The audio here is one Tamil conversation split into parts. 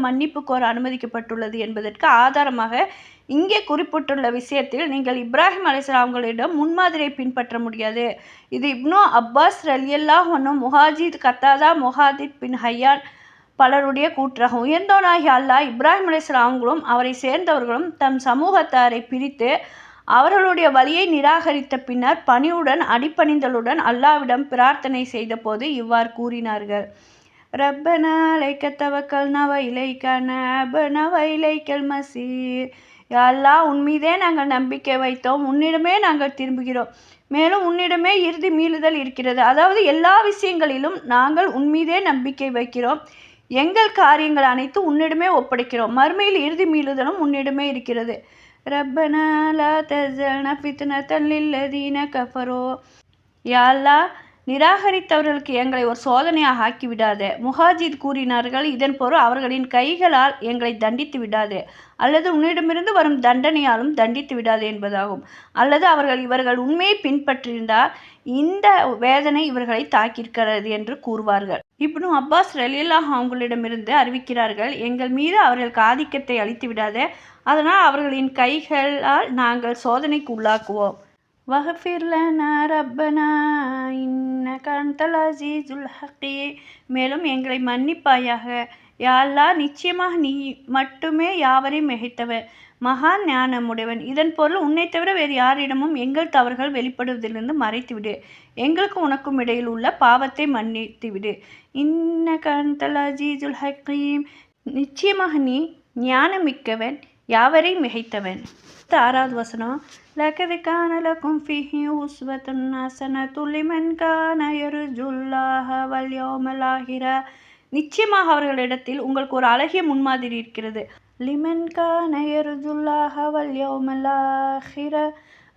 மன்னிப்பு கோர அனுமதிக்கப்பட்டுள்ளது என்பதற்கு ஆதாரமாக இங்கே குறிப்பிட்டுள்ள விஷயத்தில் நீங்கள் இப்ராஹிம் அலைஹிஸ்ஸலாம் அவர்களிடம் முன்மாதிரியை பின்பற்ற முடியாது. இது இப்னு அப்பாஸ் ரலியல்லாஹு அன்ஹு, முஹாஜித் கத்தாதா, முஹாதித் பின் ஹையான் பலருடைய கூற்றாகும். உயர்ந்தோனாகிய அல்லாஹ் இப்ராஹிம் அலைஹிஸ்ஸலாம் அவர்களும் அவரை சேர்ந்தவர்களும் தம் சமூகத்தாரை பிரித்து அவர்களுடைய வழியை நிராகரித்த பின்னர் பணிவுடன் அடிபணிந்தலுடன் அல்லாஹ்விடம் பிரார்த்தனை செய்தபோது இவ்வாறு கூறினார்கள். ரப்பனா அலைக்க தவக்கல்னா வ இலைக்க அனப்னா வ இலைக்கல் மசீர். யா அல்லாஹ், உன் மீதே நாங்கள் நம்பிக்கை வைத்தோம், உன்னிடமே நாங்கள் திரும்புகிறோம், மேலும் உன்னிடமே இறுதி மீளுதல் இருக்கிறது. அதாவது எல்லா விஷயங்களிலும் நாங்கள் உன் மீதே நம்பிக்கை வைக்கிறோம், எங்கள் காரியங்கள் அனைத்து உன்னிடமே ஒப்படைக்கிறோம், மறுமையில் இறுதி மீளுதலும் உன்னிடமே இருக்கிறது. ரப்பனா லா தஜல்னா ஃபித்னத்தல் லில்லதீன கஃபரோ. யா அல்லாஹ், நிராகரித்தவர்களுக்கு எங்களை ஒரு சோதனையாக ஆக்கிவிடாதே. முஹாஜித் கூறினார்கள், இதன் பொருள் அவர்களின் கைகளால் எங்களை தண்டித்து விடாதே, அல்லது உன்னிடமிருந்து வரும் தண்டனையாலும் தண்டித்து விடாதே என்பதாகும். அல்லது இவர்கள் உண்மையை பின்பற்றியிருந்தால் இந்த வேதனை இவர்களை தாக்கியிருக்கிறது என்று கூறுவார்கள். இப்னு அப்பாஸ் ரலியல்லாஹு அவங்களிடமிருந்து அறிவிக்கிறார்கள், எங்கள் மீது அவர்களுக்கு ஆதிக்கத்தை அளித்து விடாதே, அதனால் அவர்களின் கைகளால் நாங்கள் சோதனைக்கு உள்ளாக்குவோம். வஃபிர் லனா ரப்பனா இன்னக அன்தல் அஸீஸுல் ஹக்கீம். மேலும் எங்களை மன்னிப்பாயாக. யா அல்லாஹ், நிச்சயமாக நீ மட்டுமே யாவரையும் மிகைத்தவன், மகா ஞானமுடையவன். இதன் பொருள் உன்னை தவிர வேறு யாரிடமும் எங்கள் தவறுகள் வெளிப்படுவதிலிருந்து மறைத்துவிடு, எங்களுக்கும் உனக்கும் இடையில் உள்ள பாவத்தை மன்னித்துவிடு. இன்னக அன்தல் அஸீஸுல் ஹக்கீம். நிச்சயமாக நீ ஞானமிக்கவன், யாவரையும் மிகைத்தவன். 6வது வசனம். லகத் கான லகும் ஃபீஹி உஸ்வத்துன் ஹஸனத்துன் லிமன் கான யர்ஜுல்லாஹ வல் யௌமல் ஆஹிர. நிச்சயமாக அவர்களிடத்தில் உங்களுக்கு ஒரு அழகிய முன்மாதிரி இருக்கிறது. லிமன் கான யர்ஜுல்லாஹ வல் யௌமல் ஆஹிர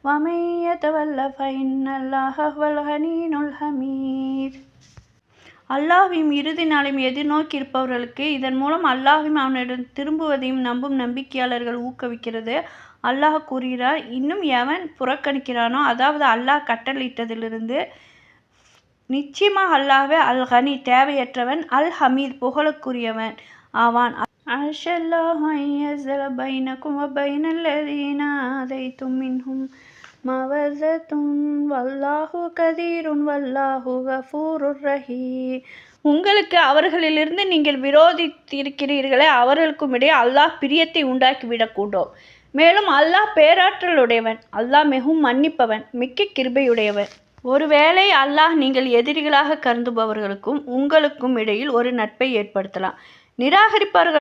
வமன் யதவல்ல ஃபஇன்னல்லாஹ ஹுவல் கனியுல் ஹமீத். அல்லாஹ்வையும் இறுதி நாளையும் எதிர்நோக்கி இருப்பவர்களுக்கு இதன் மூலம் அல்லாஹ்வையும் அவனிடம் திரும்புவதையும் நம்பும் நம்பிக்கையாளர்கள் ஊக்குவிக்கிறது. அல்லாஹ் கூறுகிறார், இன்னும் எவன் புறக்கணிக்கிறானோ, அதாவது அல்லாஹ் கட்டளையிட்டதிலிருந்து, நிச்சயமாக அல்லாஹ்வே அல் கனி தேவையற்றவன், அல் ஹமீத் புகழுக்குரியவன் ஆவான். அஷல்லாஹு அன் யஸ்அல பைனகும் வ பைனல் லதீன ஆதைதும் மின்ஹும் மவதத்துன் வல்லாஹு கதீருன் வல்லாஹு கஃபூருர் ரஹீம். உங்களுக்கு அவர்களிலிருந்து நீங்கள் விரோதித்திருக்கிறீர்களே, அவர்களுக்கும் இடையே அல்லாஹ் பிரியத்தை உண்டாக்கிவிடக்கூடும். மேலும் அல்லாஹ் பேராற்றலுடையவன், அல்லாஹ் மிகவும் மன்னிப்பவன், மிக்க கிருபையுடையவன். ஒருவேளை அல்லாஹ் நீங்கள் எதிரிகளாக கருதுபவர்களுக்கும் உங்களுக்கும் இடையில் ஒரு நட்பை ஏற்படுத்தலாம். நிராகரிப்பார்கள்